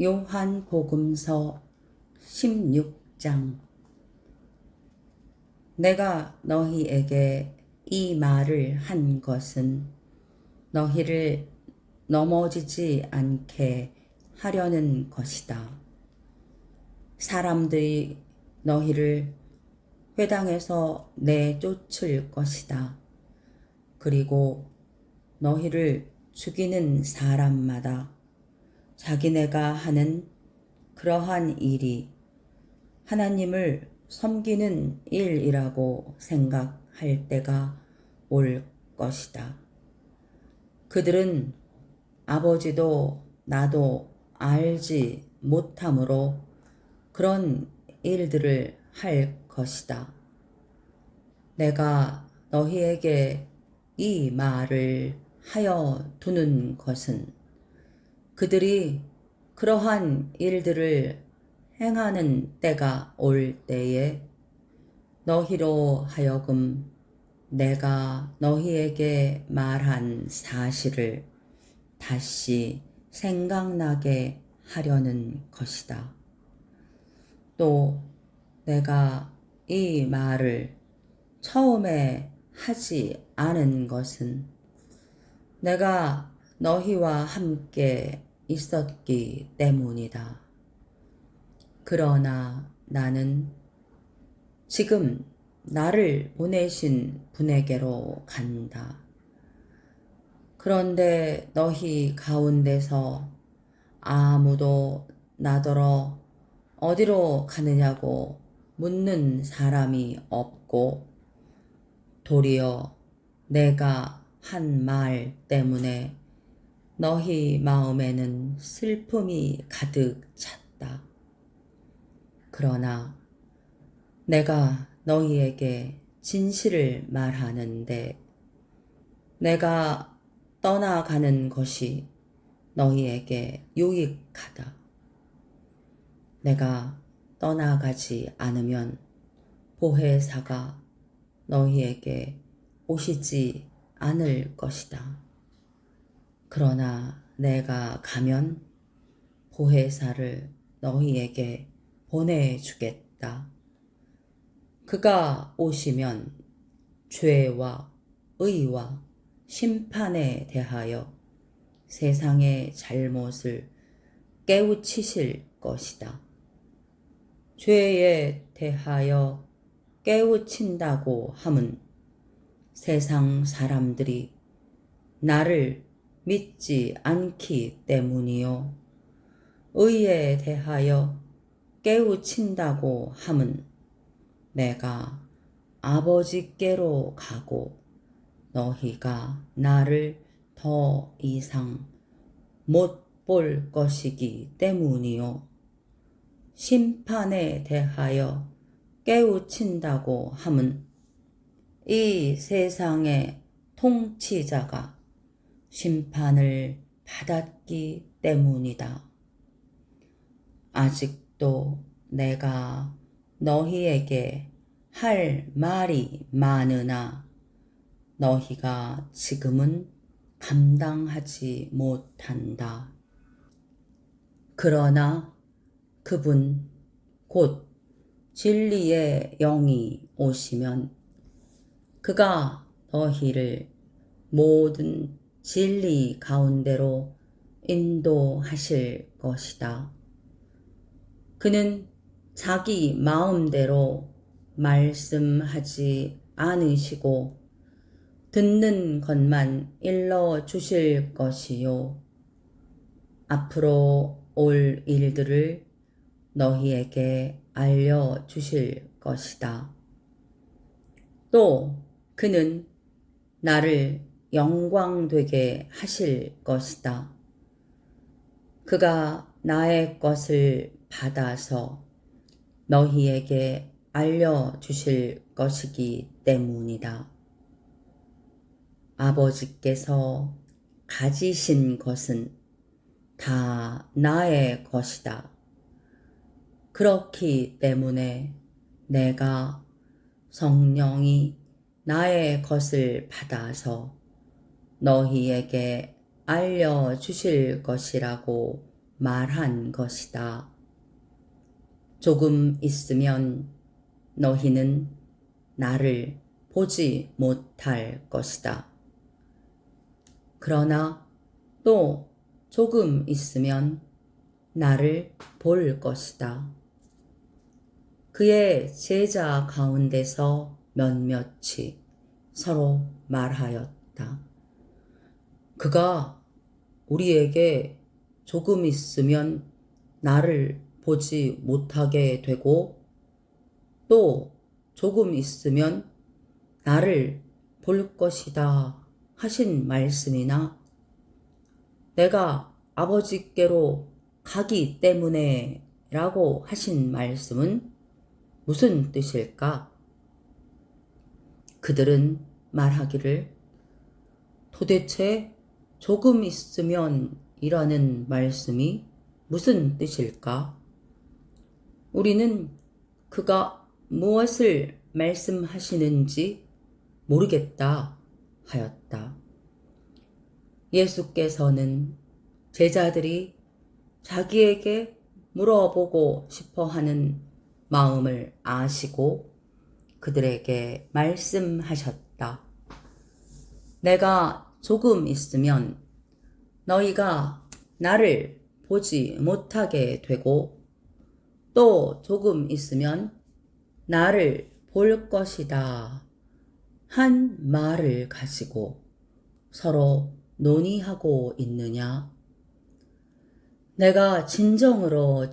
요한복음서 16장. 내가 너희에게 이 말을 한 것은 너희를 넘어지지 않게 하려는 것이다. 사람들이 너희를 회당에서 내쫓을 것이다. 그리고 너희를 죽이는 사람마다 자기네가 하는 그러한 일이 하나님을 섬기는 일이라고 생각할 때가 올 것이다. 그들은 아버지도 나도 알지 못함으로 그런 일들을 할 것이다. 내가 너희에게 이 말을 하여 두는 것은 그들이 그러한 일들을 행하는 때가 올 때에 너희로 하여금 내가 너희에게 말한 사실을 다시 생각나게 하려는 것이다. 또 내가 이 말을 처음에 하지 않은 것은 내가 너희와 함께 있었기 때문이다. 그러나 나는 지금 나를 보내신 분에게로 간다. 그런데 너희 가운데서 아무도 나더러 어디로 가느냐고 묻는 사람이 없고 도리어 내가 한 말 때문에 너희 마음에는 슬픔이 가득 찼다. 그러나 내가 너희에게 진실을 말하는데 내가 떠나가는 것이 너희에게 유익하다. 내가 떠나가지 않으면 보혜사가 너희에게 오시지 않을 것이다. 그러나 내가 가면 보혜사를 너희에게 보내주겠다. 그가 오시면 죄와 의와 심판에 대하여 세상의 잘못을 깨우치실 것이다. 죄에 대하여 깨우친다고 함은 세상 사람들이 나를 믿지 않기 때문이요. 의에 대하여 깨우친다고 함은 내가 아버지께로 가고 너희가 나를 더 이상 못 볼 것이기 때문이요. 심판에 대하여 깨우친다고 함은 이 세상의 통치자가 심판을 받았기 때문이다. 아직도 내가 너희에게 할 말이 많으나 너희가 지금은 감당하지 못한다. 그러나 그분 곧 진리의 영이 오시면 그가 너희를 모든 진리 가운데로 인도하실 것이다. 그는 자기 마음대로 말씀하지 않으시고 듣는 것만 일러 주실 것이요. 앞으로 올 일들을 너희에게 알려 주실 것이다. 또 그는 나를 영광되게 하실 것이다. 그가 나의 것을 받아서 너희에게 알려주실 것이기 때문이다. 아버지께서 가지신 것은 다 나의 것이다. 그렇기 때문에 내가 성령이 나의 것을 받아서 너희에게 알려주실 것이라고 말한 것이다. 조금 있으면 너희는 나를 보지 못할 것이다. 그러나 또 조금 있으면 나를 볼 것이다. 그의 제자 가운데서 몇몇이 서로 말하였다. 그가 우리에게 조금 있으면 나를 보지 못하게 되고 또 조금 있으면 나를 볼 것이다 하신 말씀이나 내가 아버지께로 가기 때문에 라고 하신 말씀은 무슨 뜻일까? 그들은 말하기를 도대체 조금 있으면 이라는 말씀이 무슨 뜻일까? 우리는 그가 무엇을 말씀하시는지 모르겠다 하였다. 예수께서는 제자들이 자기에게 물어보고 싶어 하는 마음을 아시고 그들에게 말씀하셨다. 내가 조금 있으면 너희가 나를 보지 못하게 되고 또 조금 있으면 나를 볼 것이다 한 말을 가지고 서로 논의하고 있느냐? 내가 진정으로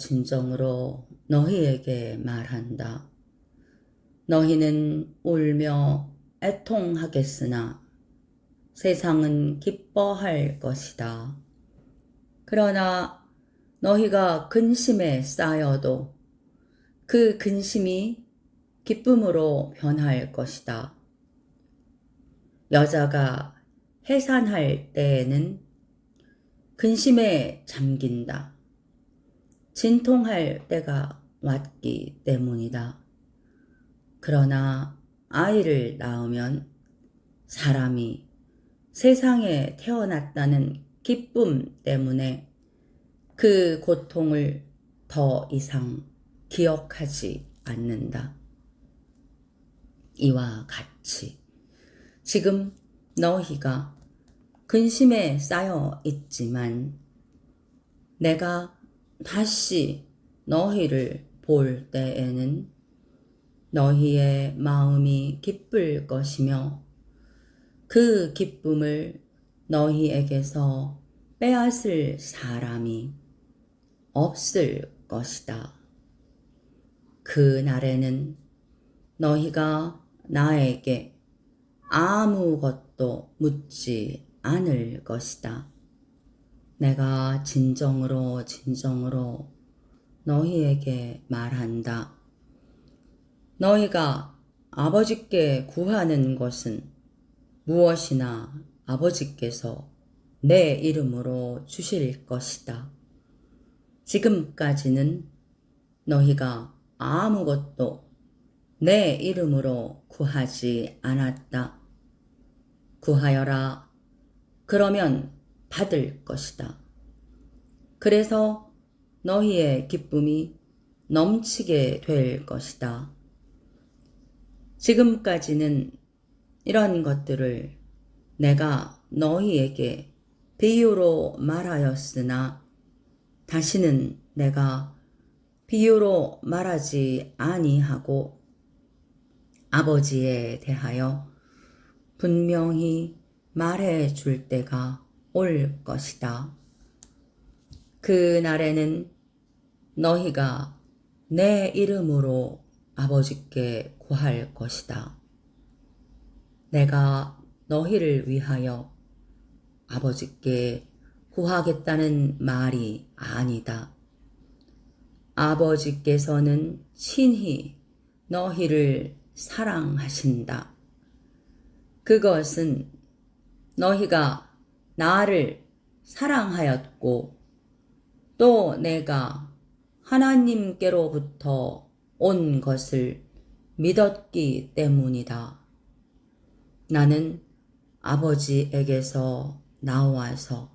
너희에게 말한다. 너희는 울며 애통하겠으나 세상은 기뻐할 것이다. 그러나 너희가 근심에 쌓여도 그 근심이 기쁨으로 변할 것이다. 여자가 해산할 때에는 근심에 잠긴다. 진통할 때가 왔기 때문이다. 그러나 아이를 낳으면 사람이 세상에 태어났다는 기쁨 때문에 그 고통을 더 이상 기억하지 않는다. 이와 같이 지금 너희가 근심에 쌓여 있지만 내가 다시 너희를 볼 때에는 너희의 마음이 기쁠 것이며 그 기쁨을 너희에게서 빼앗을 사람이 없을 것이다. 그 날에는 너희가 나에게 아무것도 묻지 않을 것이다. 내가 진정으로 너희에게 말한다. 너희가 아버지께 구하는 것은 무엇이나 아버지께서 내 이름으로 주실 것이다. 지금까지는 너희가 아무것도 내 이름으로 구하지 않았다. 구하여라. 그러면 받을 것이다. 그래서 너희의 기쁨이 넘치게 될 것이다. 지금까지는 이런 것들을 내가 너희에게 비유로 말하였으나 다시는 내가 비유로 말하지 아니하고 아버지에 대하여 분명히 말해 줄 때가 올 것이다. 그 날에는 너희가 내 이름으로 아버지께 구할 것이다. 내가 너희를 위하여 아버지께 구하겠다는 말이 아니다. 아버지께서는 친히 너희를 사랑하신다. 그것은 너희가 나를 사랑하였고 또 내가 하나님께로부터 온 것을 믿었기 때문이다. 나는 아버지에게서 나와서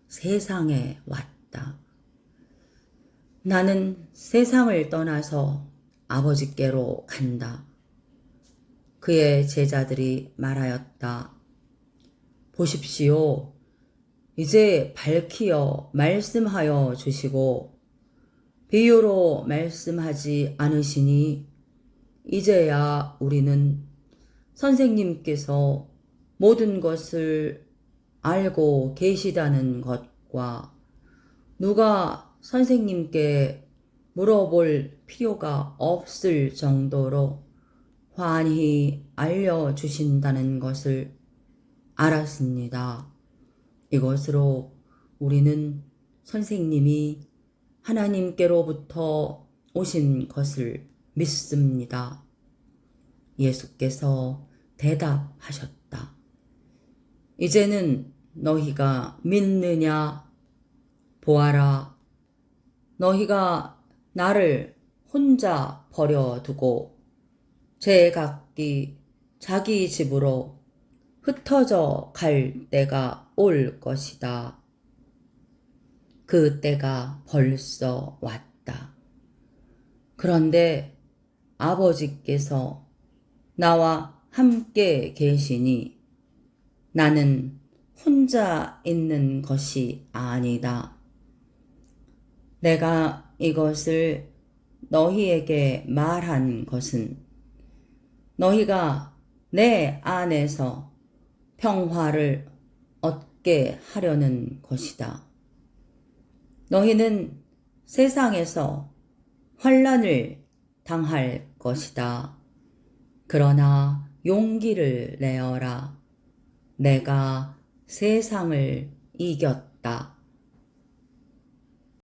세상에 왔다. 나는 세상을 떠나서 아버지께로 간다. 그의 제자들이 말하였다. 보십시오. 이제 밝히어 말씀하여 주시고 비유로 말씀하지 않으시니 이제야 우리는 선생님께서 모든 것을 알고 계시다는 것과 누가 선생님께 물어볼 필요가 없을 정도로 환히 알려주신다는 것을 알았습니다. 이것으로 우리는 선생님이 하나님께로부터 오신 것을 믿습니다. 예수께서 대답하셨다. 이제는 너희가 믿느냐? 보아라. 너희가 나를 혼자 버려두고 제각기 자기 집으로 흩어져 갈 때가 올 것이다. 그 때가 벌써 왔다. 그런데 아버지께서 나와 함께 계시니 나는 혼자 있는 것이 아니다. 내가 이것을 너희에게 말한 것은 너희가 내 안에서 평화를 얻게 하려는 것이다. 너희는 세상에서 환난을 당할 것이다. 그러나 용기를 내어라. 내가 세상을 이겼다.